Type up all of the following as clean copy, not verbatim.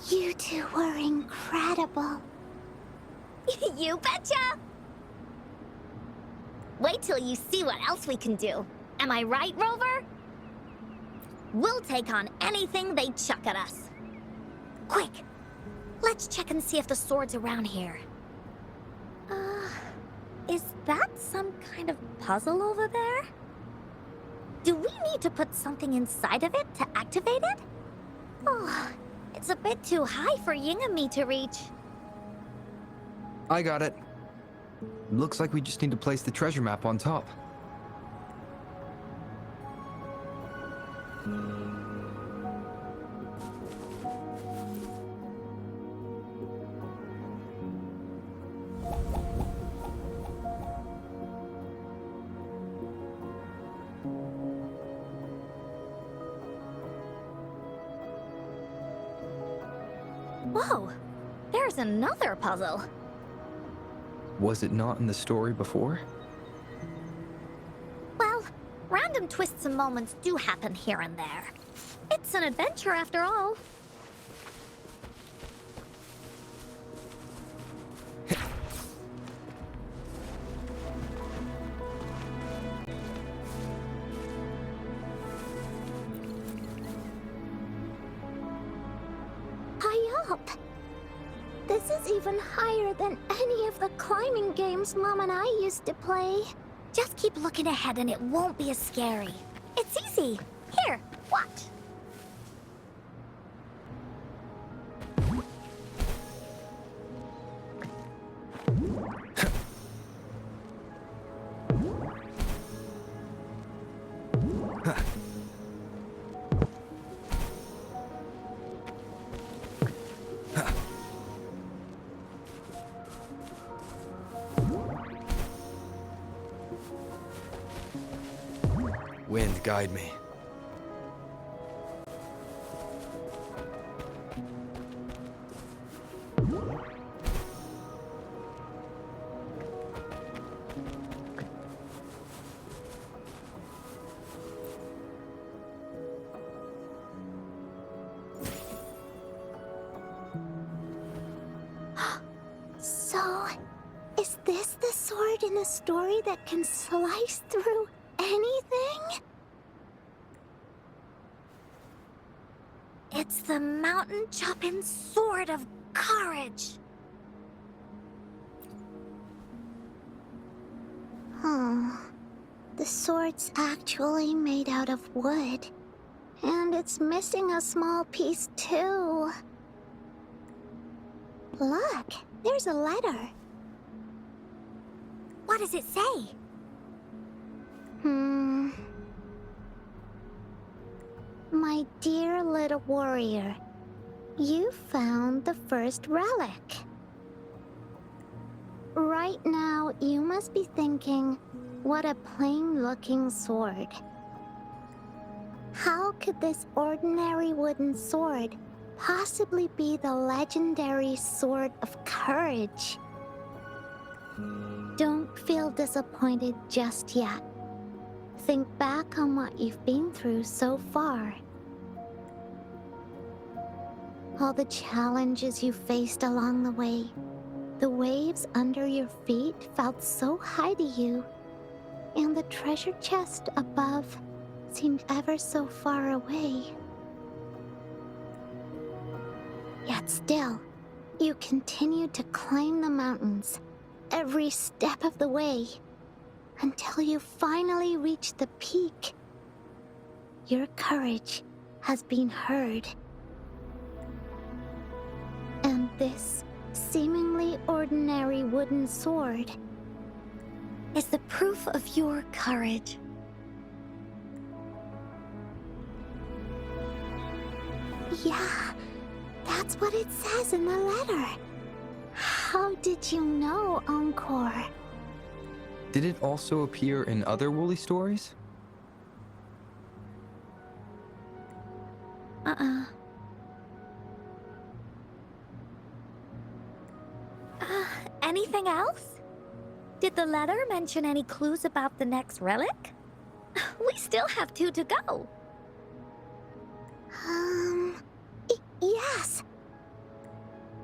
You two were incredible. You betcha! Wait till you see what else we can do. Am I right, Rover? We'll take on anything they chuck at us. Quick! Let's check and see if the sword's around here. Is that some kind of puzzle over there? Do we need to put something inside of it to activate it? Oh, it's a bit too high for Ying and me to reach. I got it. Looks like we just need to place the treasure map on top. Whoa, there's another puzzle. Was it not in the story before? Well, random twists and moments do happen here and there. It's an adventure after all. High up. This is even higher than any of the climbing games Mom and I used to play. Just keep looking ahead and it won't be as scary. It's easy. Here, watch. Wind, guide me. So, is this the sword in the story that can slice through anything? It's the mountain chopping sword of courage. The sword's actually made out of wood. And it's missing a small piece too. Look, there's a letter. What does it say? My dear little warrior, you found the first relic. Right now, you must be thinking, what a plain-looking sword. How could this ordinary wooden sword possibly be the legendary sword of courage? Don't feel disappointed just yet. Think back on what you've been through so far. All the challenges you faced along the way. The waves under your feet felt so high to you, and the treasure chest above seemed ever so far away. Yet still, you continued to climb the mountains, every step of the way, until you finally reached the peak. Your courage has been heard. And this seemingly ordinary wooden sword is the proof of your courage. Yeah, that's what it says in the letter. How did you know, Encore? Did it also appear in other Woolly stories? Anything else? Did the letter mention any clues about the next relic? We still have 2 to go. Yes.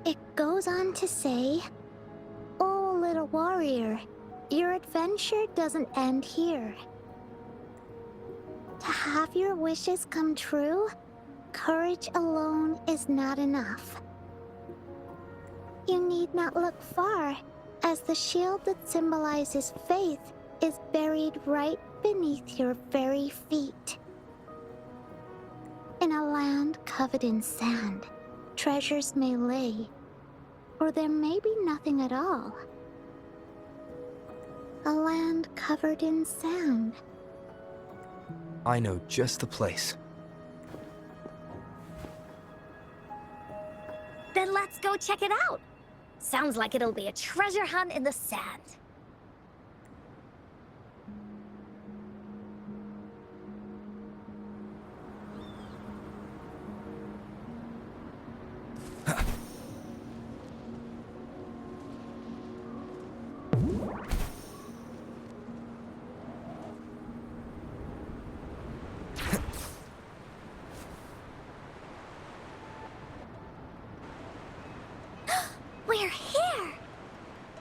It goes on to say, "Oh, little warrior, your adventure doesn't end here. To have your wishes come true, courage alone is not enough. You need not look far, as the shield that symbolizes faith is buried right beneath your very feet. In a land covered in sand, treasures may lay, or there may be nothing at all. A land covered in sand." I know just the place. Then let's go check it out. Sounds like it'll be a treasure hunt in the sand. We're here!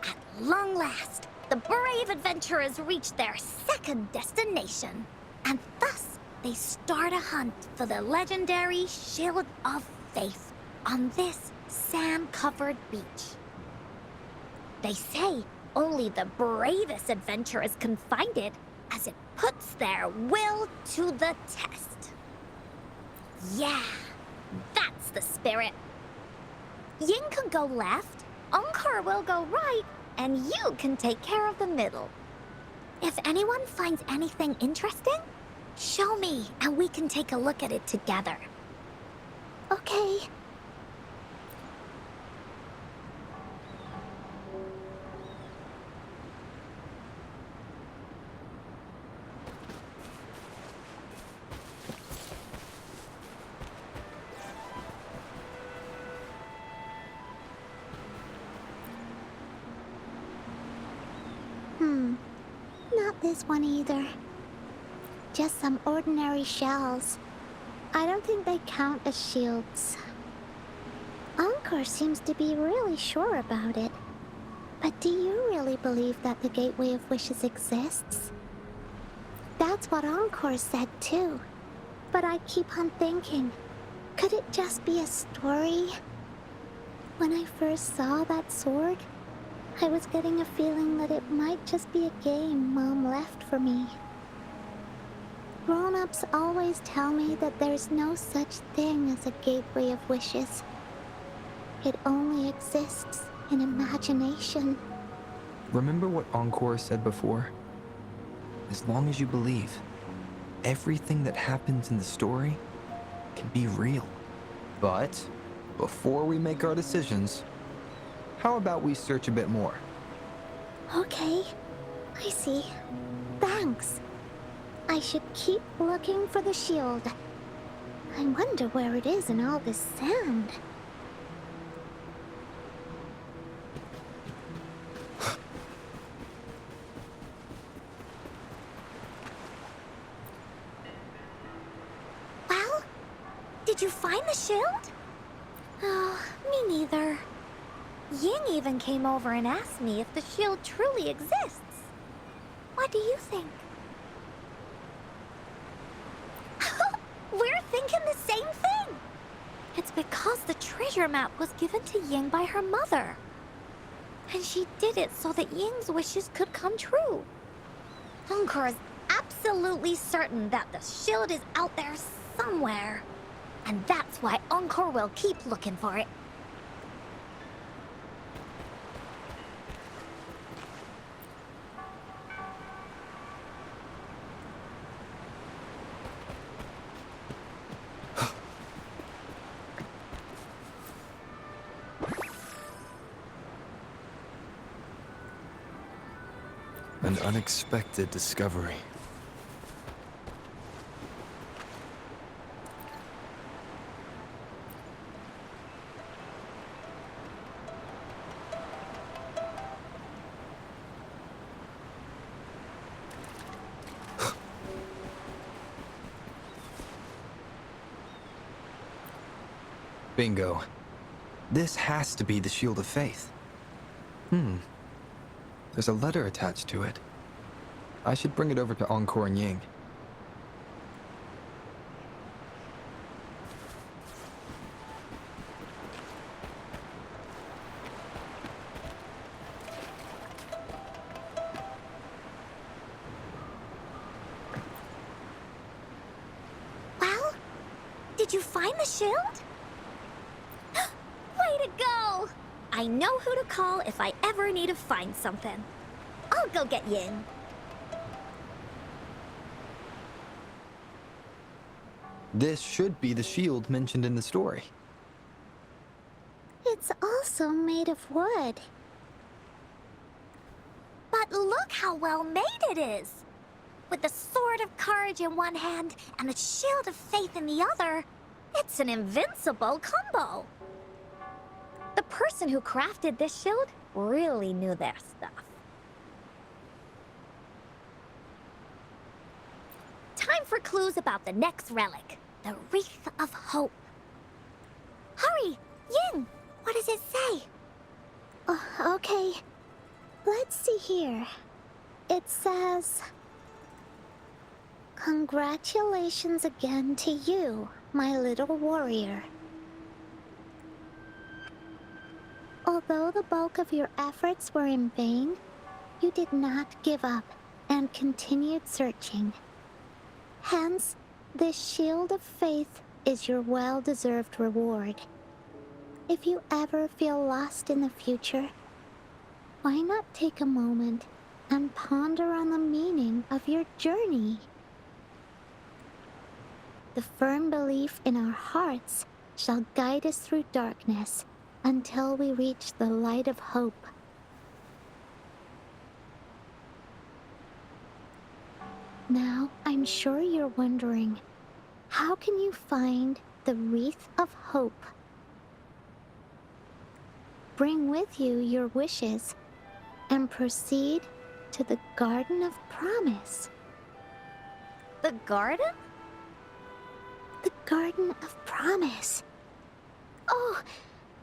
At long last, the brave adventurers reach their second destination. And thus, they start a hunt for the legendary Shield of Faith on this sand-covered beach. They say only the bravest adventurers can find it, as it puts their will to the test. Yeah, that's the spirit. Ying can go left, Encore will go right, and you can take care of the middle. If anyone finds anything interesting, show me and we can take a look at it together. Okay. Not this one either. Just some ordinary shells. I don't think they count as shields. Encore seems to be really sure about it. But do you really believe that the Gateway of Wishes exists? That's what Encore said too. But I keep on thinking, could it just be a story? When I first saw that sword, I was getting a feeling that it might just be a game Mom left for me. Grown-ups always tell me that there's no such thing as a Gateway of Wishes. It only exists in imagination. Remember what Encore said before? As long as you believe, everything that happens in the story can be real. But before we make our decisions, how about we search a bit more? Okay, I see. Thanks. I should keep looking for the shield. I wonder where it is in all this sand. Well, did you find the shield? Oh, me neither. Ying even came over and asked me if the shield truly exists. What do you think? We're thinking the same thing! It's because the treasure map was given to Ying by her mother. And she did it so that Ying's wishes could come true. Encore is absolutely certain that the shield is out there somewhere. And that's why Encore will keep looking for it. An unexpected discovery. Bingo. This has to be the Shield of Faith. There's a letter attached to it. I should bring it over to Encore and Ying. Well, did you find the shield? Way to go! I know who to call if I ever need to find something. I'll go get Ying. This should be the shield mentioned in the story. It's also made of wood. But look how well made it is! With the Sword of Courage in one hand and the Shield of Faith in the other, it's an invincible combo! The person who crafted this shield really knew their stuff. Time for clues about the next relic, the Wreath of Hope. Hurry! Ying! What does it say? Okay. Let's see here. It says... Congratulations again to you, my little warrior. Although the bulk of your efforts were in vain, you did not give up and continued searching. Hence, this Shield of Faith is your well-deserved reward. If you ever feel lost in the future, why not take a moment and ponder on the meaning of your journey? The firm belief in our hearts shall guide us through darkness until we reach the light of hope. Now, I'm sure you're wondering, how can you find the Wreath of Hope? Bring with you your wishes and proceed to the Garden of Promise. The garden? The Garden of Promise. Oh,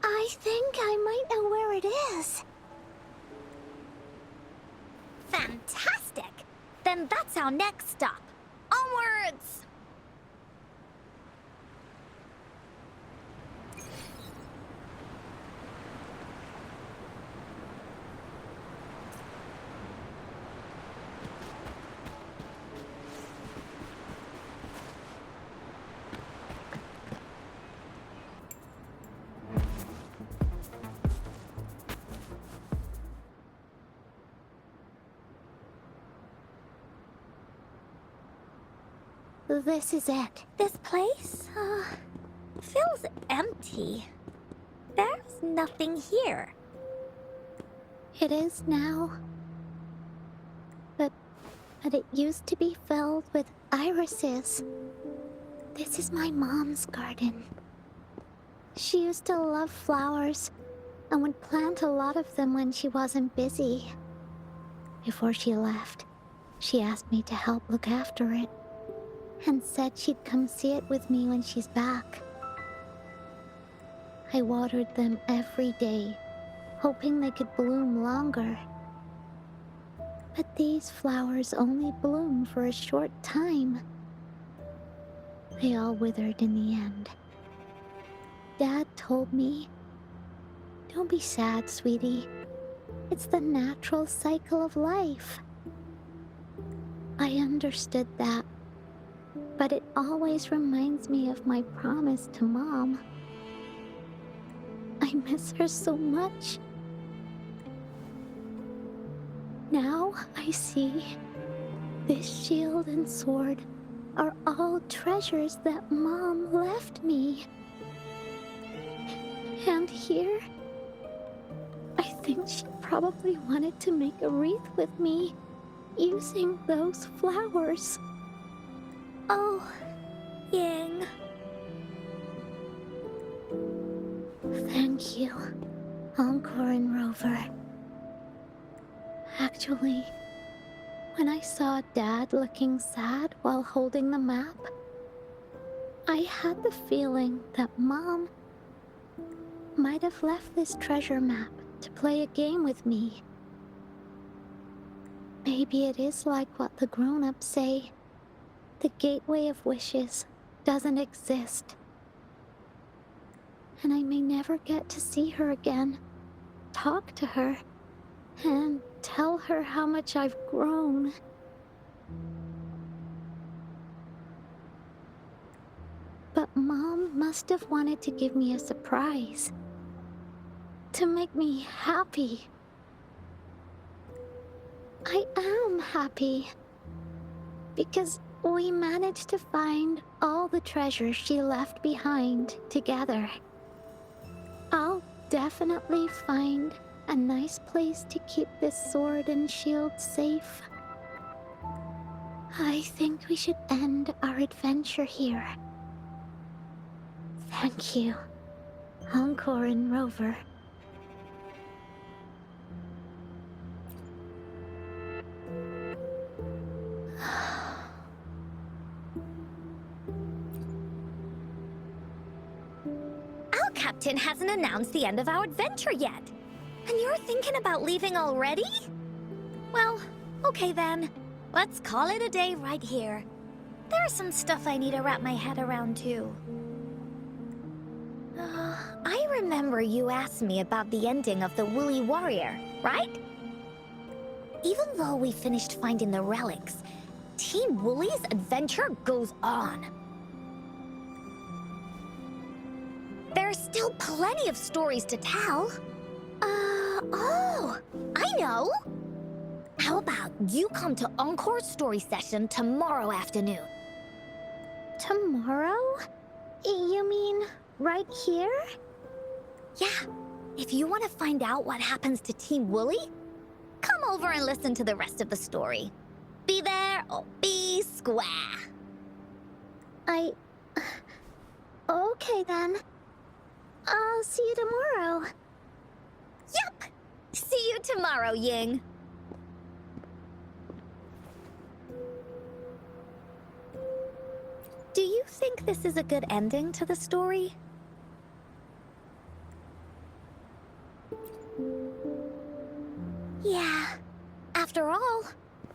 I think I might know where it is. Fantastic! Then that's our next stop. Onwards! This is it. This place, feels empty. There's nothing here. It is now. But it used to be filled with irises. This is my mom's garden. She used to love flowers and would plant a lot of them when she wasn't busy. Before she left, she asked me to help look after it and said she'd come see it with me when she's back. I watered them every day, hoping they could bloom longer. But these flowers only bloom for a short time. They all withered in the end. Dad told me, "Don't be sad, sweetie. It's the natural cycle of life." I understood that, but it always reminds me of my promise to Mom. I miss her so much. Now I see this shield and sword are all treasures that Mom left me. And here, I think she probably wanted to make a wreath with me using those flowers. Oh, Ying. Thank you, Encore and Rover. Actually, when I saw Dad looking sad while holding the map, I had the feeling that Mom might have left this treasure map to play a game with me. Maybe it is like what the grown-ups say. The gateway of wishes doesn't exist. And I may never get to see her again, talk to her, and tell her how much I've grown. But Mom must have wanted to give me a surprise. To make me happy. I am happy. Because we managed to find all the treasures she left behind together. I'll definitely find a nice place to keep this sword and shield safe. I think we should end our adventure here. Thank you, Encore and Rover. Our captain hasn't announced the end of our adventure yet. And you're thinking about leaving already? Well, okay then. Let's call it a day right here. There's some stuff I need to wrap my head around too. I remember you asked me about the ending of the Woolly Warrior, right? Even though we finished finding the relics, Team Woolly's adventure goes on. There's still plenty of stories to tell. Oh, I know! How about you come to Encore's story session tomorrow afternoon? Tomorrow? You mean right here? Yeah, if you want to find out what happens to Team Woolly, come over and listen to the rest of the story. Be there or be square. Okay then. I'll see you tomorrow. Yup! See you tomorrow, Ying. Do you think this is a good ending to the story? Yeah. After all,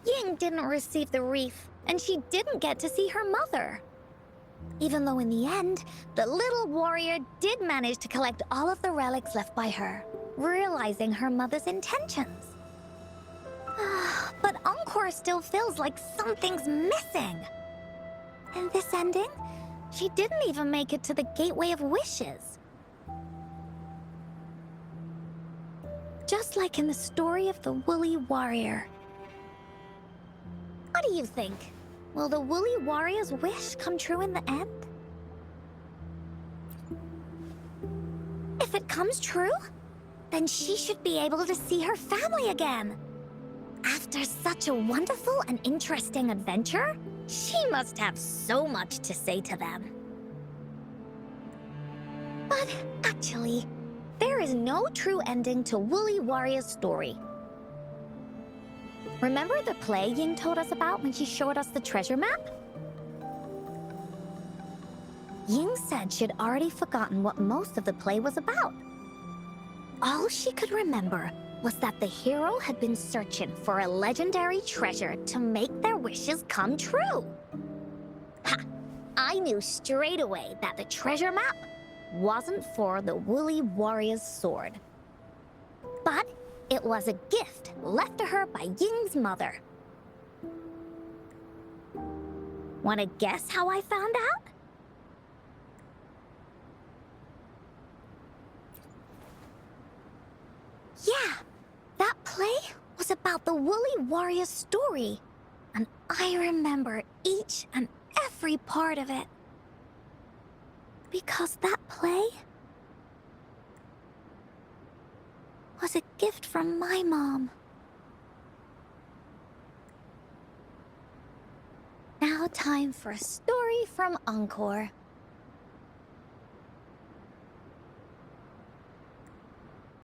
Ying didn't receive the wreath, and she didn't get to see her mother. Even though in the end, the little warrior did manage to collect all of the relics left by her, realizing her mother's intentions. But Encore still feels like something's missing. In this ending, she didn't even make it to the Gateway of Wishes. Just like in the story of the Woolly Warrior. What do you think? Will the Woolly Warrior's wish come true in the end? If it comes true, then she should be able to see her family again. After such a wonderful and interesting adventure, she must have so much to say to them. But actually, there is no true ending to Woolly Warrior's story. Remember the play Ying told us about when she showed us the treasure map? Ying said she'd already forgotten what most of the play was about. All she could remember was that the hero had been searching for a legendary treasure to make their wishes come true. Ha! I knew straight away that the treasure map wasn't for the Woolly Warrior's sword. But it was a gift left to her by Ying's mother. Want to guess how I found out? Yeah, that play was about the Woolly Warrior's story, and I remember each and every part of it. Because that play was a gift from my mom. Now time for a story from Encore.